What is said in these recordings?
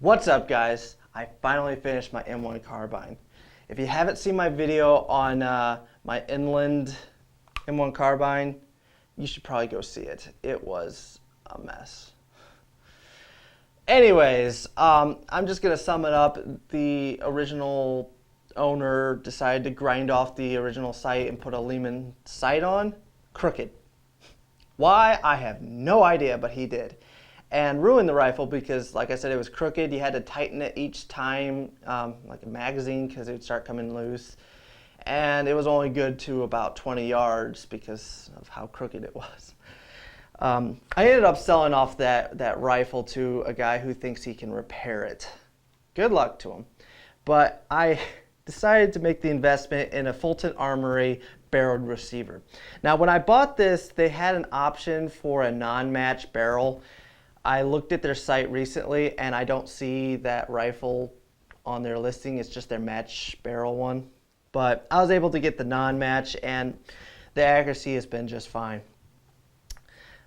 What's up, guys? I finally finished my M1 Carbine. If you haven't seen my video on my inland M1 Carbine, you should probably go see it. It was a mess. Anyways, I'm just going to sum it up. The original owner decided to grind off the original sight and put a Lehman sight on. Crooked. Why? I have no idea, but he did. And ruined the rifle because, like I said, it was crooked. You had to tighten it each time, like a magazine, because it would start coming loose. And it was only good to about 20 yards because of how crooked it was. I ended up selling off that rifle to a guy who thinks he can repair it. Good luck to him. But I decided to make the investment in a Fulton Armory barreled receiver. Now, when I bought this, they had an option for a non-match barrel. I looked at their site recently and I don't see that rifle on their listing. It's just their match barrel one. But I was able to get the non-match and the accuracy has been just fine.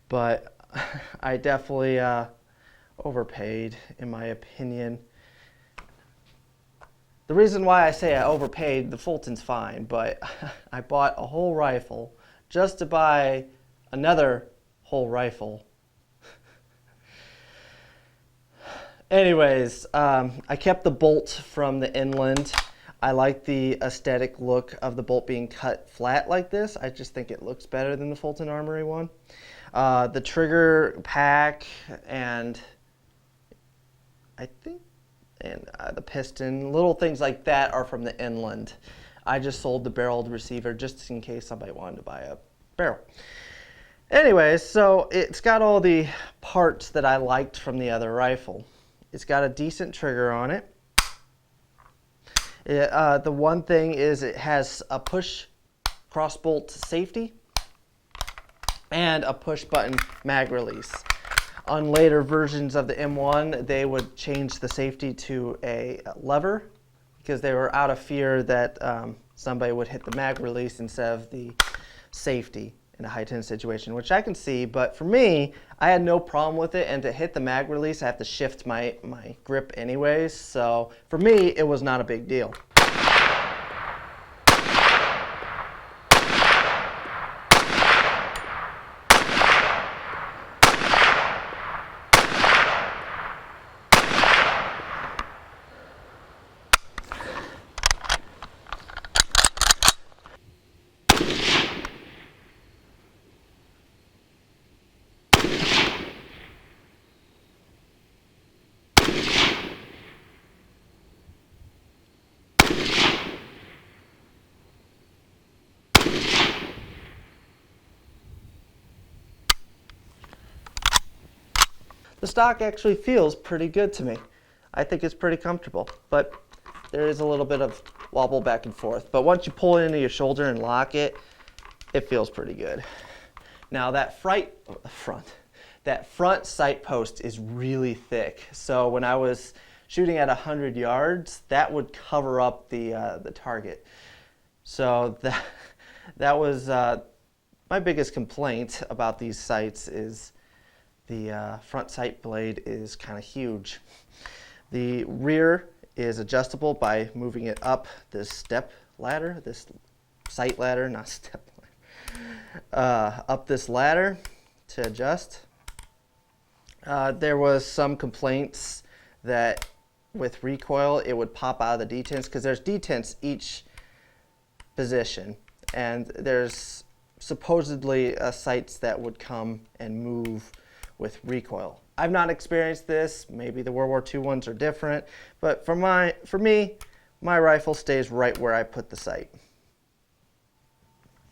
But I definitely overpaid, in my opinion. The reason why I say I overpaid, the Fulton's fine, but I bought a whole rifle just to buy another whole rifle. Anyways, I kept the bolt from the inland. I like the aesthetic look of the bolt being cut flat like this. I just think it looks better than the Fulton Armory one. The trigger pack and the piston, little things like that are from the inland. I just sold the barreled receiver just in case somebody wanted to buy a barrel. Anyways, so it's got all the parts that I liked from the other rifle. It's got a decent trigger on it. The one thing is it has a push cross bolt safety and a push button mag release. On later versions of the M1, they would change the safety to a lever because they were out of fear that somebody would hit the mag release instead of the safety in a high tension situation, which I can see. But for me, I had no problem with it, and to hit the mag release, I have to shift my grip anyways. So for me, it was not a big deal. The stock actually feels pretty good to me. I think it's pretty comfortable, but there is a little bit of wobble back and forth. But once you pull it into your shoulder and lock it, it feels pretty good. Now that front sight post is really thick. So when I was shooting at 100 yards, that would cover up the target. So that was my biggest complaint about these sights is the front sight blade is kind of huge. The rear is adjustable by moving it up this step ladder, this sight ladder, not step ladder, up this ladder to adjust. There was some complaints that with recoil it would pop out of the detents because there's detents each position, and there's supposedly sights that would come and move with recoil. I've not experienced this. Maybe the World War II ones are different, but for me, my rifle stays right where I put the sight.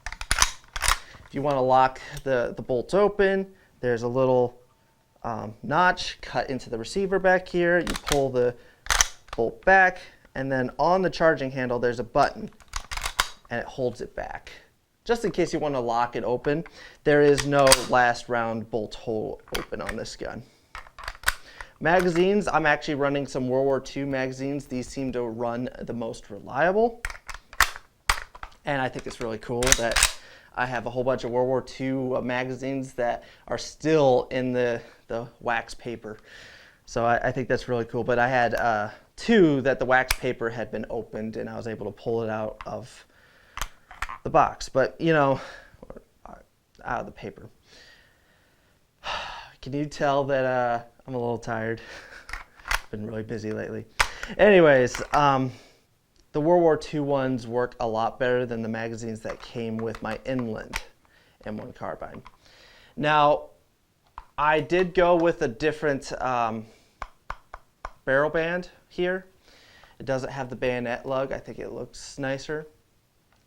If you want to lock the bolts open, there's a little notch cut into the receiver back here. You pull the bolt back, and then on the charging handle, there's a button, and it holds it back. Just in case you want to lock it open, there is no last round bolt hole open on this gun. Magazines, I'm actually running some World War II magazines. These seem to run the most reliable. And I think it's really cool that I have a whole bunch of World War II magazines that are still in the wax paper. So I think that's really cool. But I had 2 that the wax paper had been opened, and I was able to pull it out of the box. But, you know, out of the paper. Can you tell that I'm a little tired? Been really busy lately. Anyways, the World War II ones work a lot better than the magazines that came with my Inland M1 Carbine. Now, I did go with a different barrel band here. It doesn't have the bayonet lug. I think it looks nicer.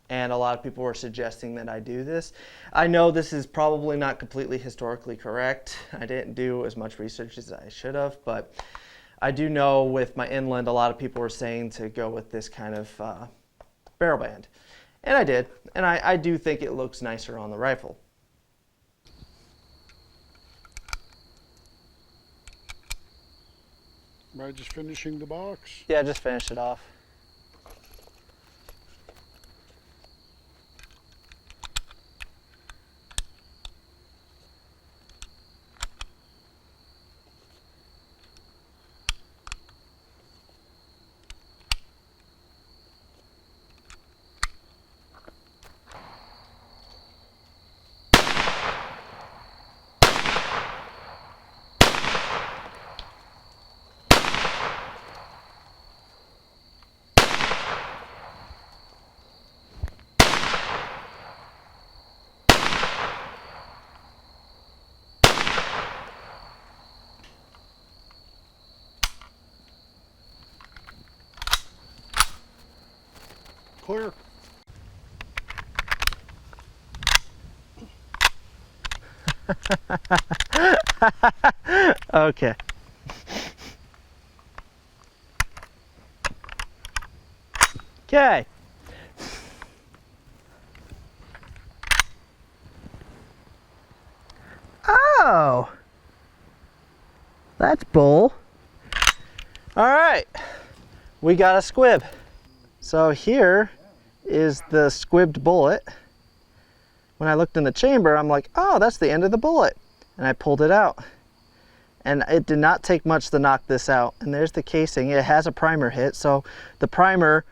And a lot of people were suggesting that I do this. I know this is probably not completely historically correct. I didn't do as much research as I should have, but I do know with my Inland, a lot of people were saying to go with this kind of barrel band. And I did, and I do think it looks nicer on the rifle. Am I just finishing the box? Yeah, just finish it off. Clear. Okay. Okay. Oh, that's bull. All right, we got a squib. So here is the squibbed bullet. When I looked in the chamber, I'm like, oh, that's the end of the bullet. And I pulled it out. And it did not take much to knock this out. And there's the casing. It has a primer hit, so the primer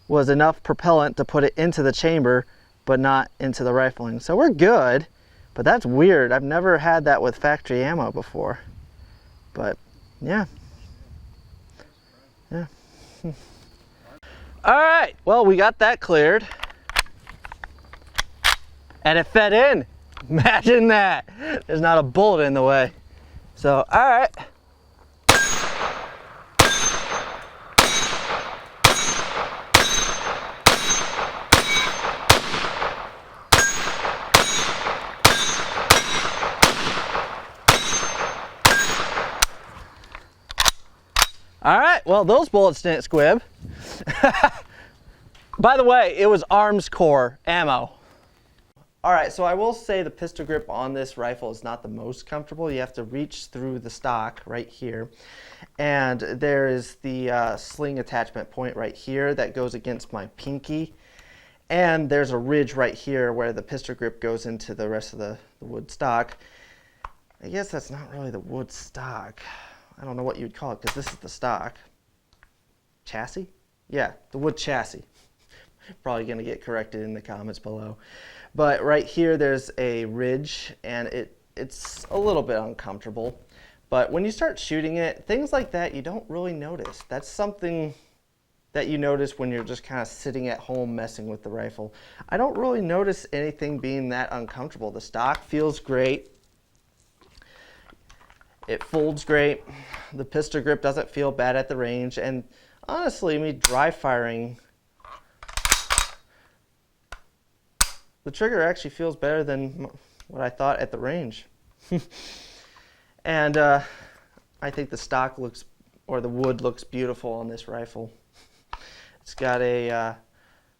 was enough propellant to put it into the chamber, but not into the rifling. So we're good, but that's weird. I've never had that with factory ammo before. But yeah. Yeah. All right, well, we got that cleared. And it fed in. Imagine that. There's not a bullet in the way. So, all right. All right, well, those bullets didn't squib. By the way, it was arms core ammo. All right, so I will say the pistol grip on this rifle is not the most comfortable. You have to reach through the stock right here. And there is the sling attachment point right here that goes against my pinky. And there's a ridge right here where the pistol grip goes into the rest of the wood stock. I guess that's not really the wood stock. I don't know what you'd call it because this is the stock. Chassis? Yeah, the wood chassis. Probably going to get corrected in the comments below. But right here there's a ridge and it's a little bit uncomfortable. But when you start shooting it, things like that you don't really notice. That's something that you notice when you're just kind of sitting at home messing with the rifle. I don't really notice anything being that uncomfortable. The stock feels great. It folds great. The pistol grip doesn't feel bad at the range. And honestly, me dry firing, the trigger actually feels better than what I thought at the range. And I think the stock looks, or the wood looks beautiful on this rifle. It's got a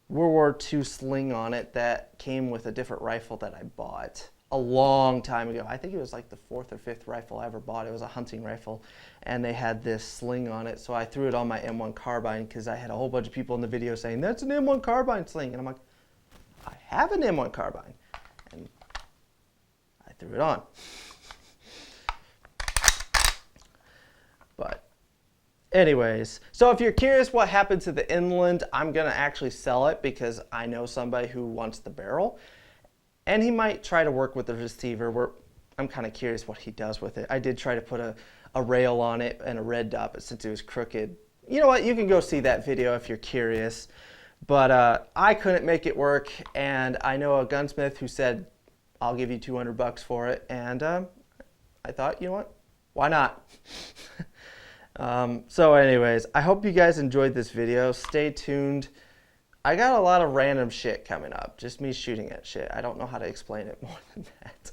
World War II sling on it that came with a different rifle that I bought a long time ago. I think it was like the 4th or 5th rifle I ever bought. It was a hunting rifle, and they had this sling on it. So I threw it on my M1 Carbine because I had a whole bunch of people in the video saying, that's an M1 Carbine sling. And I'm like, I have an M1 Carbine. And I threw it on. But anyways, so if you're curious what happened to the inland, I'm going to actually sell it because I know somebody who wants the barrel. And he might try to work with the receiver. I'm kind of curious what he does with it. I did try to put a rail on it and a red dot, but since it was crooked, you know what? You can go see that video if you're curious. But I couldn't make it work, and I know a gunsmith who said, I'll give you $200 for it. And I thought, you know what? Why not? So anyways, I hope you guys enjoyed this video. Stay tuned. I got a lot of random shit coming up. Just me shooting at shit. I don't know how to explain it more than that.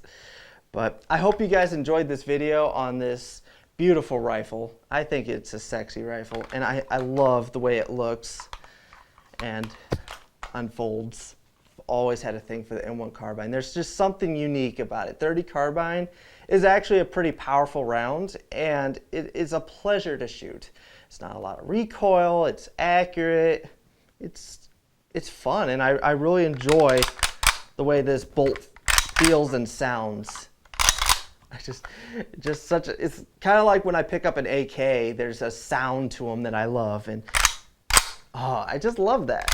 But I hope you guys enjoyed this video on this beautiful rifle. I think it's a sexy rifle, and I love the way it looks and unfolds. I've always had a thing for the M1 Carbine. There's just something unique about it. 30 Carbine is actually a pretty powerful round, and it is a pleasure to shoot. It's not a lot of recoil. It's accurate. It's fun, and I really enjoy the way this bolt feels and sounds. It's kind of like when I pick up an AK, there's a sound to them that I love, and I just love that.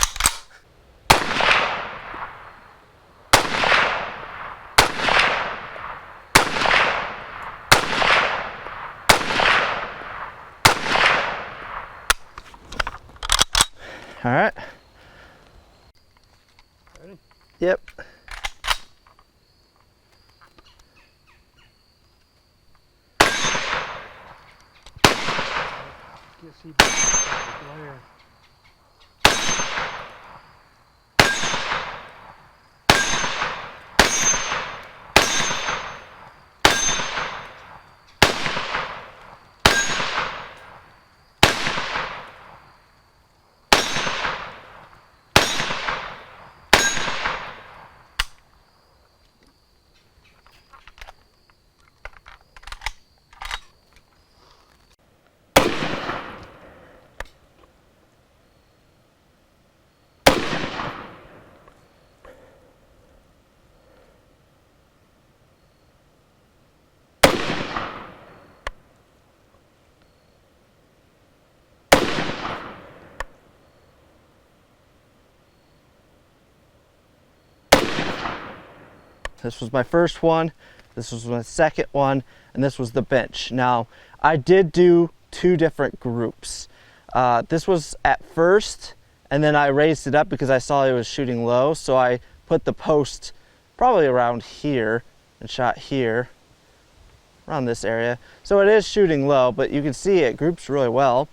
All right. Ready? Yep. Can't see the glare. This was my first one, this was my second one, and this was the bench. Now, I did do 2 different groups. This was at first, and then I raised it up because I saw it was shooting low, so I put the post probably around here and shot here, around this area. So it is shooting low, but you can see it groups really well.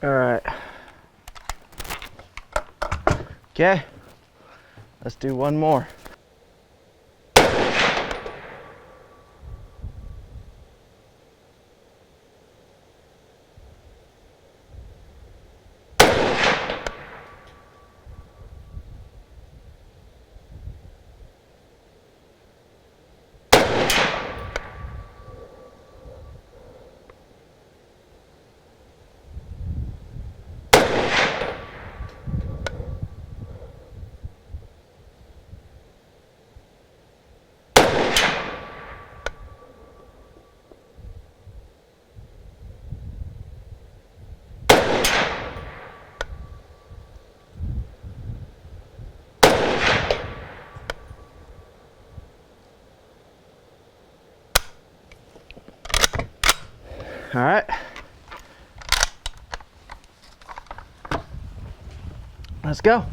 All right. Okay, let's do one more. All right. Let's go.